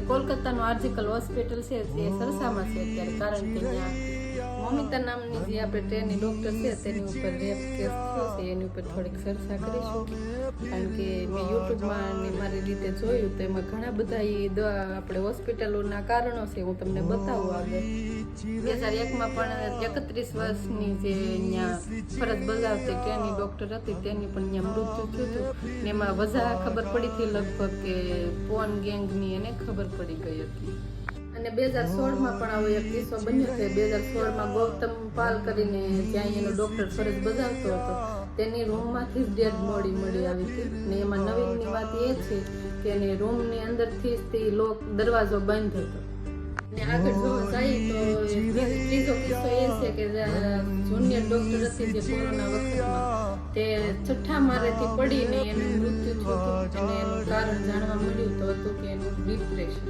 કોલકાતાનું આર્જિકલ hospital છે જે સરસામાં છે અત્યારે, કારણ કે ત્યાં મમિતા નામની જે આપણે ટ્રેની ડૉક્ટર છે તેની ઉપર રેપ કેસ થયો છે, એની ઉપર થોડીક ચર્ચા કરીશું. કારણ કે મેં યુટ્યુબમાં મારી રીતે જોયું તો એમાં ઘણા બધા એ આપણે હોસ્પિટલોના કારણો છે, હું તમને બતાવું આગળ. 2001માં પણ 31 વર્ષની જે અહીંયા ફરજ બજાવતી ટ્રેની ડૉક્ટર હતી તેની પણ અહીંયા મૃત્યુ થયું હતું ને એમાં વજહ ખબર પડી હતી લગભગ કે પોન ગેંગની એને ખબર પડી ગઈ હતી. અને 2016માં પણ આવો એક કિસ્સો બન્યો છે. 2016માં ગૌતમ પાલ કરીને જ્યાં એનો ડૉક્ટર ફરજ બજાવતો હતો તેની રૂમમાંથી જ ડેડ બોડી મળી આવી હતી ને એમાં નવીનની વાત એ છે કે એની રૂમની અંદરથી જ તે દરવાજો બંધ હતો. ને આગળ જોવા જઈએ તો ત્રીજો કિસ્સો એ છે કે જુનિયર ડૉક્ટર હતી જે કોરોના વખતમાં તે છઠ્ઠા માળેથી પડીને એનું મૃત્યુ થયું હતું અને એનું કારણ જાણવા મળ્યું તો હતું કે એનું ડિપ્રેશન.